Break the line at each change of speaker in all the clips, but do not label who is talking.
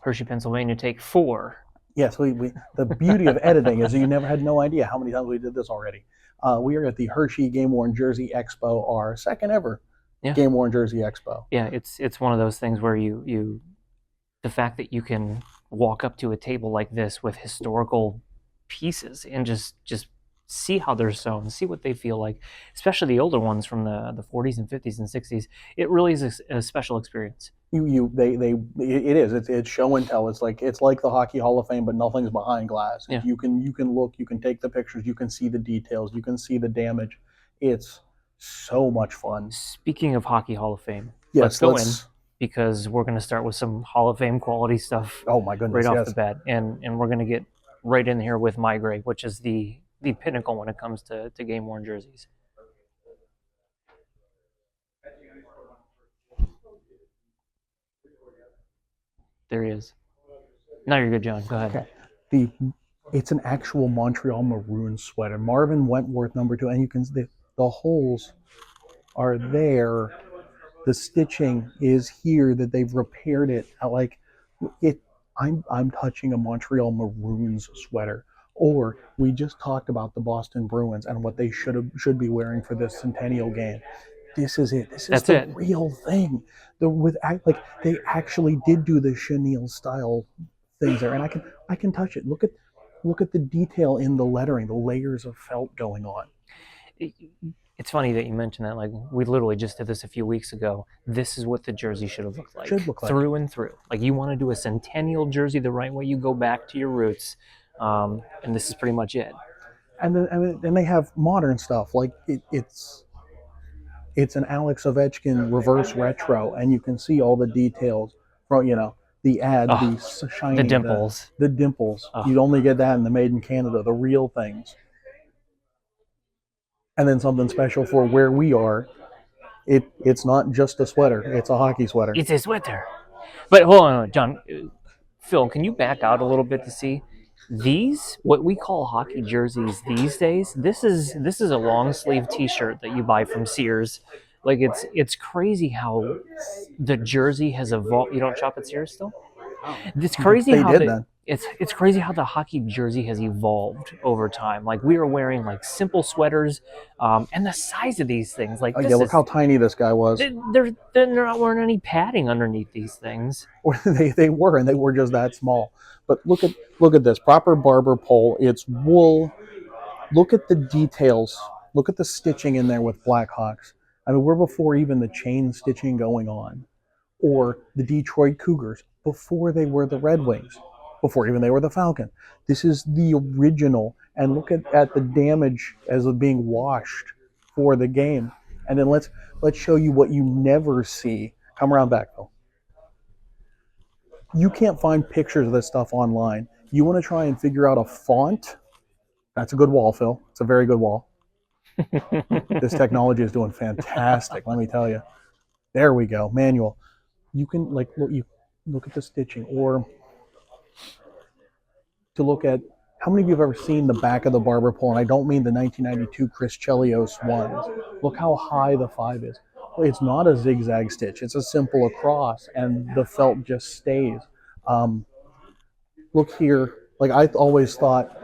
Hershey, Pennsylvania, take 4.
Yes, the beauty of editing is you never had no idea how many times we did this already. We are at the Hershey Game Worn Jersey Expo, our second ever
Yeah.
Game Worn Jersey Expo.
Yeah, it's one of those things where you the fact that you can walk up to a table like this with historical pieces and just see how they're sewn, see what they feel like, especially the older ones from the 40s and 50s and 60s. It really is a special experience.
It is. It's show and tell. It's like the Hockey Hall of Fame, but nothing's behind glass.
Yeah.
You can look, you can take the pictures, you can see the details, you can see the damage. It's so much fun.
Speaking of Hockey Hall of Fame,
Yes,
let's go in because we're going to start with some Hall of Fame quality stuff.
Oh my goodness!
Right off
yes.
the bat, and we're going to get right in here with my gray, which is the pinnacle when it comes to game worn jerseys. There he is. Now you're good, John. Go ahead.
Okay. It's an actual Montreal Maroon sweater. Marvin Wentworth #2, and you can the holes are there. The stitching is here that they've repaired it. Like it, I'm touching a Montreal Maroons sweater. Or we just talked about the Boston Bruins and what they should be wearing for this centennial game. This is it. This is the real thing. They actually did do the chenille style things there, and I can touch it. Look at the detail in the lettering, the layers of felt going on.
It's funny that you mentioned that. Like, we literally just did this a few weeks ago. This is what the jersey should have looked like. Through and through. Like, you want to do a centennial jersey the right way, you go back to your roots, and this is pretty much it.
And they have modern stuff. Like, it's an Alex Ovechkin reverse retro, and you can see all the details from, the ad, the shiny,
the dimples.
The dimples. You'd only get that in the Made in Canada, the real things. And then something special for where we are. It's not just a sweater; it's a hockey sweater.
It's a sweater. But hold on, John. Phil, can you back out a little bit to see these? What we call hockey jerseys these days. This is a long sleeve T-shirt that you buy from Sears. Like, it's crazy how the jersey has evolved. You don't shop at Sears still? It's crazy it's crazy how the hockey jersey has evolved over time. Like, we are wearing like simple sweaters, and the size of these things. Like,
look how tiny this guy was.
They're not wearing any padding underneath these things.
Or they were just that small. But look at this proper barber pole. It's wool. Look at the details. Look at the stitching in there with Blackhawks. I mean, we're before even the chain stitching going on, or the Detroit Cougars before they were the Red Wings, before even they were the Falcon. This is the original, and look at the damage as of being washed for the game. And then let's show you what you never see. Come around back, Phil. You can't find pictures of this stuff online. You want to try and figure out a font? That's a good wall, Phil. It's a very good wall. This technology is doing fantastic, let me tell you. There we go, manual. You can look at the stitching, or to look at how many of you have ever seen the back of the barber pole, and I don't mean the 1992 Chris Chelios ones. Look how high the 5 is. It's not a zigzag stitch. It's a simple across, and the felt just stays. Look here. Like, I always thought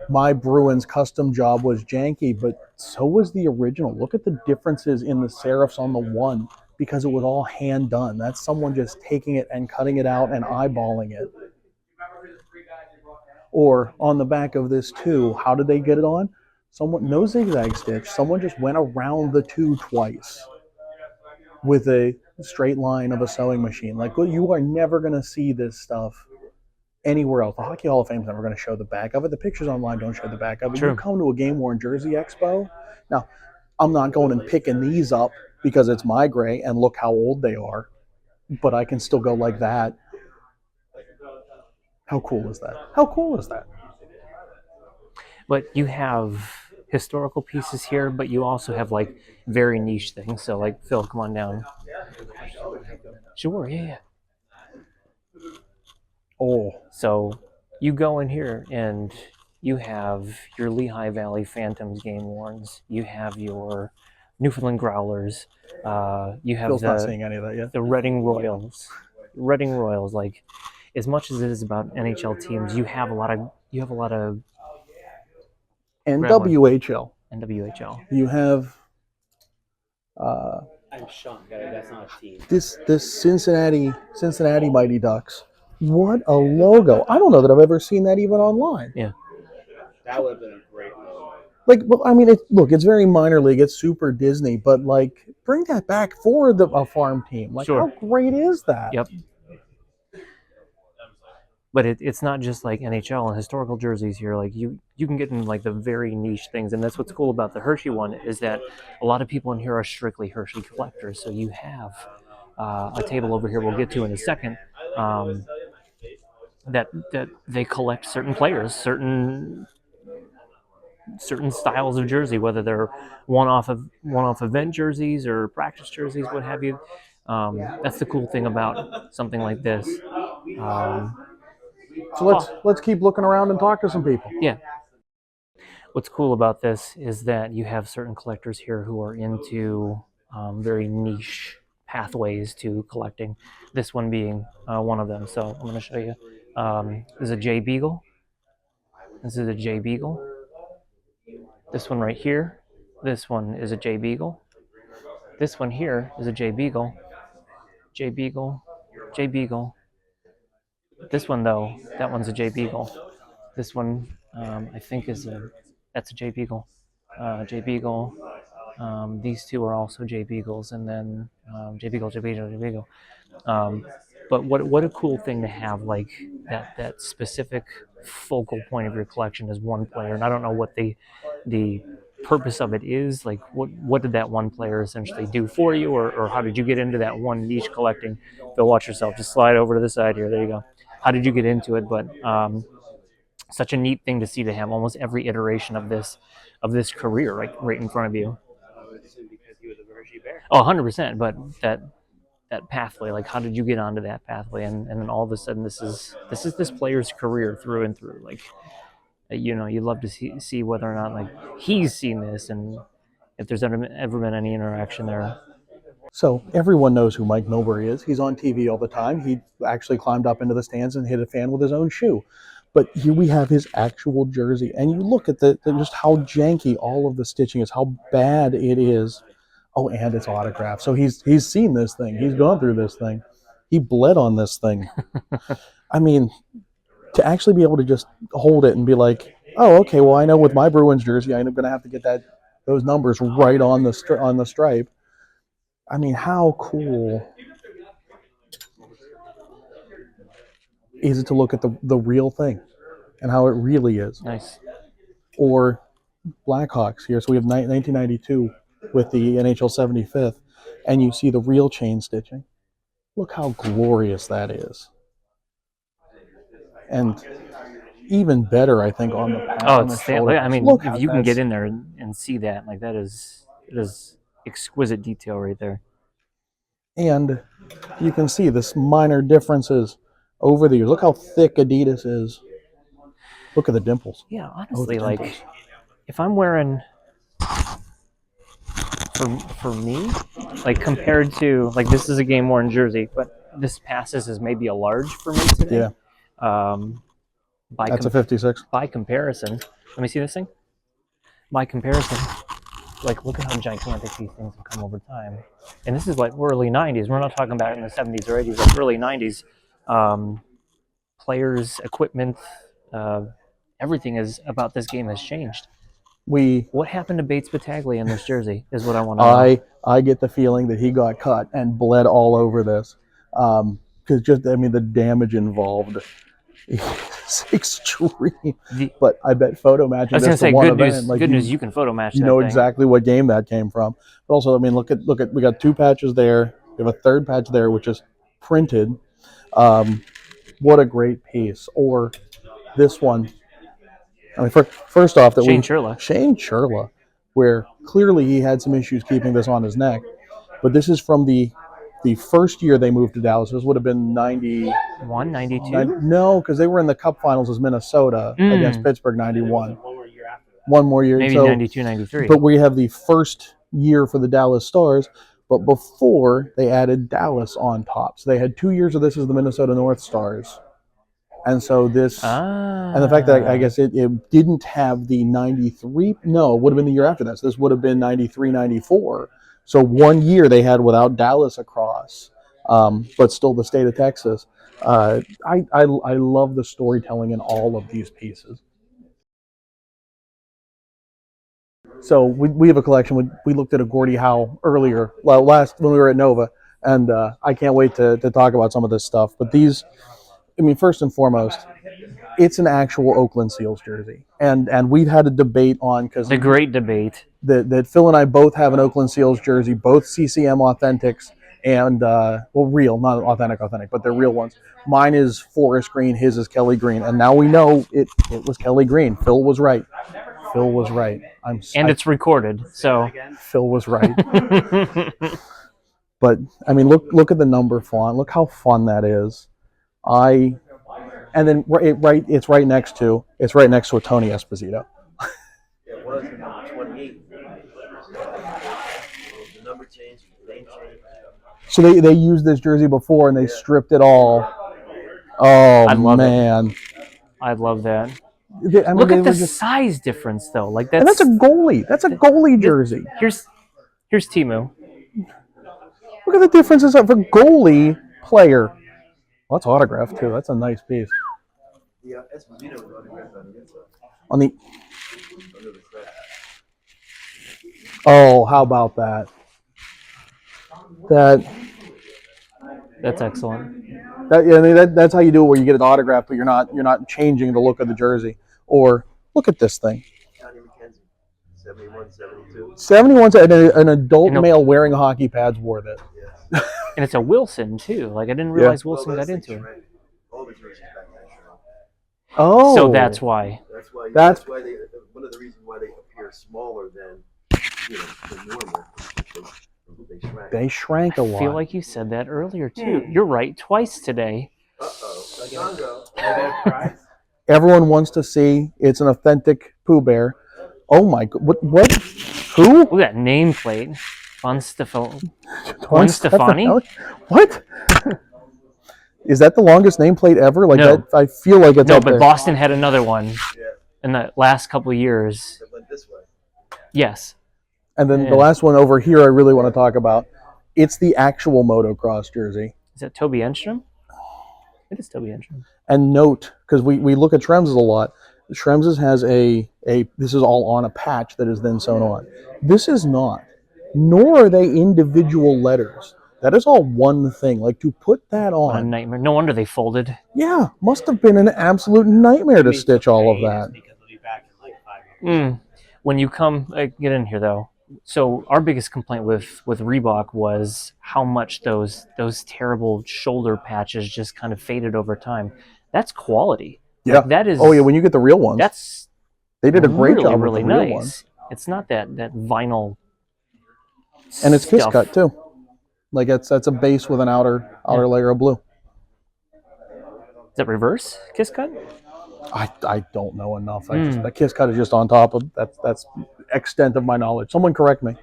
my Bruins custom job was janky, but so was the original. Look at the differences in the serifs on the one, because it was all hand done. That's someone just taking it and cutting it out and eyeballing it. Or on the back of this too, how did they get it on? No zigzag stitch. Someone just went around the 2 twice with a straight line of a sewing machine. Like, you are never going to see this stuff anywhere else. The Hockey Hall of Fame is never going to show the back of it. The pictures online don't show the back of it.
True.
You come to a Game Worn Jersey Expo. Now, I'm not going and picking these up because it's my gray and look how old they are, but I can still go like that. How cool is that? How cool is that?
But you have historical pieces here, but you also have like very niche things. So, like, Phil, come on down. Sure, yeah.
Oh.
So you go in here and you have your Lehigh Valley Phantoms game worns. You have your Newfoundland Growlers. You have
Phil's not seeing any of that yet.
The Reading Royals. Reading Royals. Like, as much as it is about NHL teams, you have a lot of
NWHL.
NWHL.
You have
I'm shocked that that's not a team.
this Cincinnati Mighty Ducks. What a logo! I don't know that I've ever seen that even online.
Yeah.
That would have been a great logo.
Like, well, I mean, it's very minor league, it's super Disney, but like, bring that back for a farm team. Like,
Sure.
how great is that?
Yep. But it's not just like NHL and historical jerseys here. Like you can get in like the very niche things, and that's what's cool about the Hershey one is that a lot of people in here are strictly Hershey collectors. So you have a table over here we'll get to in a second that they collect certain players, certain styles of jersey, whether they're one-off event jerseys or practice jerseys, what have you. That's the cool thing about something like this.
So let's keep looking around and talk to some people.
Yeah. What's cool about this is that you have certain collectors here who are into very niche pathways to collecting. This one being one of them. So I'm going to show you. This is a J Beagle. This is a J Beagle. This one right here. This one is a J Beagle. This one here is a J Beagle. J Beagle. J Beagle. This one though, that one's a J Beagle. This one, I think that's a J Beagle. J Beagle. These two are also J Beagles, and then J Beagle, J Beagle, J Beagle. But what a cool thing to have, like that specific focal point of your collection is one player, and I don't know what the purpose of it is. Like what did that one player essentially do for you, or how did you get into that one niche collecting? Phil, watch yourself. Just slide over to the side here. There you go. How did you get into it? But such a neat thing to see to have almost every iteration of this career right in front of you.
Because he was a Hershey Bear.
Oh, 100%. But that pathway, like how did you get onto that pathway, and then all of a sudden this is this player's career through and through. Like you'd love to see whether or not like he's seen this and if there's ever been any interaction there.
So everyone knows who Mike Milbury is. He's on TV all the time. He actually climbed up into the stands and hit a fan with his own shoe. But here we have his actual jersey, and you look at just how janky all of the stitching is, how bad it is. Oh, and it's autographed. So he's seen this thing. He's gone through this thing. He bled on this thing. I mean, to actually be able to just hold it and be like, oh, okay, well, I know with my Bruins jersey, I'm going to have to get those numbers right on the stripe. I mean, how cool is it to look at the real thing and how it really is?
Nice.
Or Blackhawks here. So we have 1992 with the NHL 75th, and you see the real chain stitching. Look how glorious that is. And even better, I think, on the pad.
Oh, it's I mean, if you can get in there and see that, like it is exquisite detail right there.
And you can see this minor differences over the years. Look how thick Adidas is. Look at the dimples.
Yeah, honestly, like if I'm wearing for me, like compared to like this is a game worn jersey, but this passes as maybe a large for me today.
Yeah. That's a 56.
By comparison, let me see this thing. By comparison, like look at how gigantic these things have come over time. And this is like early 90s. We're not talking about in the 70s or 80s, like early 90s. Players, equipment, everything is about this game has changed. What happened to Bates Battaglia in this jersey is what I want to know.
I get the feeling that he got cut and bled all over this. Because the damage involved is extreme. But I bet photo matching.
I was going to say,
good
news. Like good news, you can photo match.
You know exactly what game that came from. But also, I mean, look at. We got 2 patches there. We have a 3rd patch there, which is printed. What a great piece! Or this one. I mean, first off,
Shane Churla,
where clearly he had some issues keeping this on his neck. But this is from the first year they moved to Dallas. This would have been
91, 92?
No, because they were in the Cup Finals as Minnesota against Pittsburgh, 91. One more year.
Maybe 92, 93.
But we have the first year for the Dallas Stars But before, they added Dallas on top. So they had 2 years of this as the Minnesota North Stars. And so this, and the fact that I guess it didn't have the 93, no, it would have been the year after that. So this would have been 93, 94. So 1 year they had without Dallas across, but still the state of Texas. I love the storytelling in all of these pieces. So we have a collection. We looked at a Gordie Howe earlier, last when we were at Nova, and I can't wait to talk about some of this stuff. But these, I mean, first and foremost, it's an actual Oakland Seals jersey, and we've had a debate on because
the great debate
that Phil and I both have an Oakland Seals jersey, both CCM authentics, and real, not authentic, but they're real ones. Mine is forest green, his is Kelly green, and now we know it was Kelly green. Phil was right.
It's recorded, so
Phil was right. But I mean, look at the number font. Look how fun that is. And then it's right next to a Tony Esposito.
It was number 28. The number changed, the name changed.
So they used this jersey before and they stripped it all. Oh man,
I love that.
I mean,
look at the size difference, though. Like
and that's a goalie. That's a goalie jersey.
Here's Timu.
Look at the differences of a goalie player. Well, that's autographed too. That's a nice piece.
Yeah, Esposito was autographed on the inside.
On the. Oh, how about that?
That's excellent.
That's how you do it, where you get an autograph, but you're not changing the look of the jersey. Or look at this thing.
71, 72.
71, an adult male wearing hockey pads wore that.
Yes.
And it's a Wilson, too. Like, I didn't realize Wilson got into it.
All the jerseys back then shrank.
Oh.
So that's why.
That's why they, one of the reasons why they appear smaller than normal.
They shrank a lot.
I feel like you said that earlier, too. You're right twice today.
Everyone wants to see it's an authentic Pooh Bear. Oh my God! What? Who?
Look at that nameplate. Gwen Stefani.
What? Is that the longest nameplate ever? Like
No.
that? I feel like it's
No,
up
but
there.
Boston had another one in the last couple of years.
It went this way.
Yes.
And then the last one over here, I really want to talk about. It's the actual motocross jersey.
Is that Toby Enstrom? It is Toby Enstrom.
And note, because we look at Trems's a lot. Trems's has a this is all on a patch that is then sewn on. This is not. Nor are they individual letters. That is all one thing. Like, to put that
What a
on.
nightmare. No wonder they folded.
Yeah, must have been an absolute nightmare to stitch all of that.
Because we'll be back in like 5 years.
When you come, get in here though. So our biggest complaint with Reebok was how much those terrible shoulder patches just kind of faded over time. That's quality.
Yeah.
Like, that is.
Oh yeah, when you get the real ones, they did a great
really,
job
really
with the real
nice.
ones.
It's not that vinyl.
And it's kiss
stuff.
cut too. Like that's a base with an outer layer of blue.
Is that reverse kiss cut?
I don't know enough. That kiss cut is just on top of that's extent of my knowledge. Someone correct me.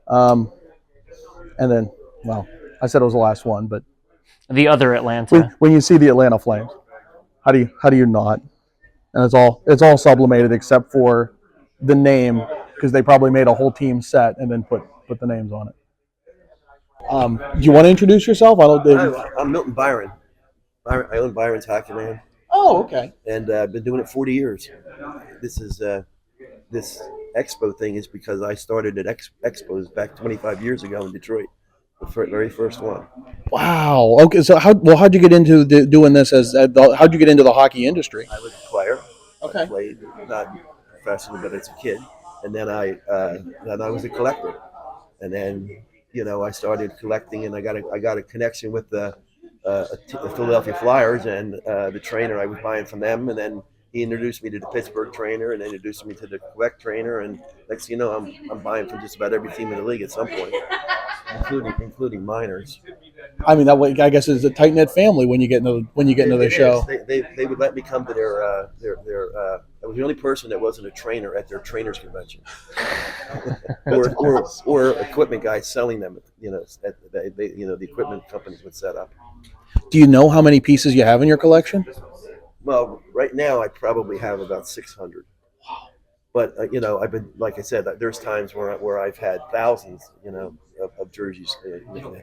And then, well, I said it was the last one, but
The other Atlanta.
when you see the Atlanta Flames, how do you not? And it's all sublimated except for the name, because they probably made a whole team set and then put the names on it. Do you want to introduce yourself?
I'm Milton Byron. I own Byron's Hockey Land.
Oh, okay.
And I've been doing it 40 years. This is this Expo thing is because I started at Expos back 25 years ago in Detroit, the very first one.
Wow. Okay. So how'd you get into doing this how'd you get into the hockey industry?
I was a player.
Okay.
I played not professionally, but as a kid, and then I was a collector, and then I started collecting, and I got a connection with the Philadelphia Flyers and the trainer. I was buying from them, and then he introduced me to the Pittsburgh trainer, and introduced me to the Quebec trainer, and next thing you know, I'm buying from just about every team in the league at some point, including minors.
I mean, that way, I guess it's a tight knit family when you get into the show.
They would let me come to their I was the only person that wasn't a trainer at their trainers convention, or equipment guys selling them. You know, the equipment companies would set up.
Do you know how many pieces you have in your collection?
Well, right now I probably have about 600. But you know, I've been, like I said, there's times where I've had thousands, you know, of jerseys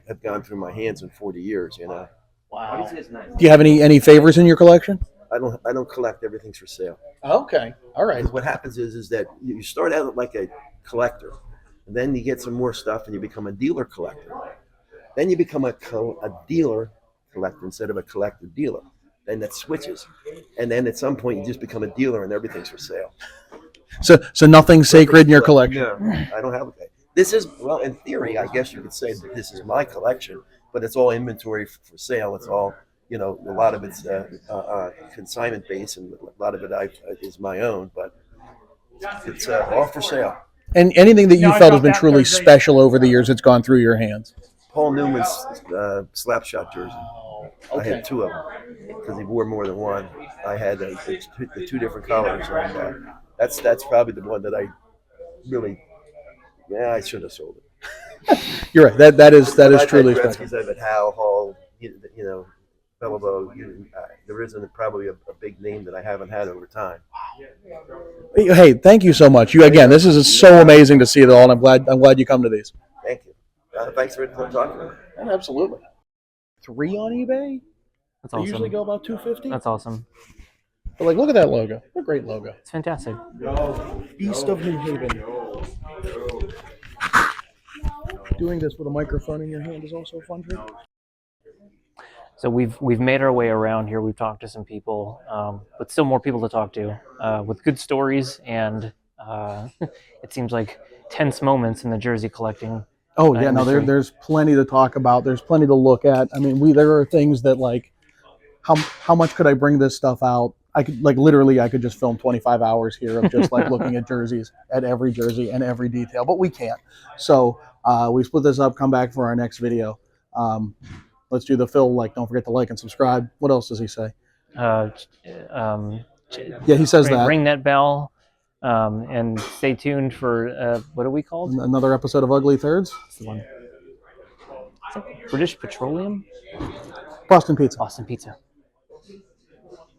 have gone through my hands in 40 years. You know.
Wow.
Do you have any favorites in your collection?
I don't collect. Everything's for sale.
Okay, all right.
Because what happens is that you start out like a collector, and then you get some more stuff, and you become a dealer collector. Then you become a dealer collector instead of a collector dealer. Then that switches, and then at some point you just become a dealer, and everything's for sale.
So nothing's sacred in your collection.
No, I don't have it. This is, well, in theory, I guess you could say that this is my collection, but it's all inventory for sale. It's all, you know, a lot of it's consignment based, and a lot of it is my own, but it's all for sale.
And anything that you felt has been truly special over the years that's gone through your hands?
Paul Newman's slapshot jersey.
Okay.
I had 2 of them because he wore more than one. I had the 2 different colors, and that's probably the one that I really, I should have sold it.
You're right. That is truly
special.
special.
I've had Howe, Hall, you know, Bellabo. There isn't probably a big name that I haven't had over time.
Hey, thank you so much. This is so amazing to see it all, and I'm glad you come to these.
Thank you. Thanks for talking to me.
Absolutely. 3 on eBay?
That's
They
awesome.
usually go about $250.
That's awesome.
But like, look at that logo. What a great logo.
It's fantastic.
Beast of New Haven. Doing this with a microphone in your hand is also a fun trick.
So we've made our way around here. We've talked to some people, but still more people to talk to with good stories, and it seems like tense moments in the jersey collecting.
Oh yeah, no, there's plenty to talk about. There's plenty to look at. I mean, there are things that like, how much could I bring this stuff out? I could literally just film 25 hours here of just like looking at jerseys, at every jersey and every detail, but we can't. So we split this up. Come back for our next video. Let's do the Phil. Don't forget to like and subscribe. What else does he say?
Yeah,
he says that.
Ring that bell, and stay tuned for what are we called?
Another episode of Ugly Thirds.
That's the one. British Petroleum.
Boston Pizza.
Boston Pizza.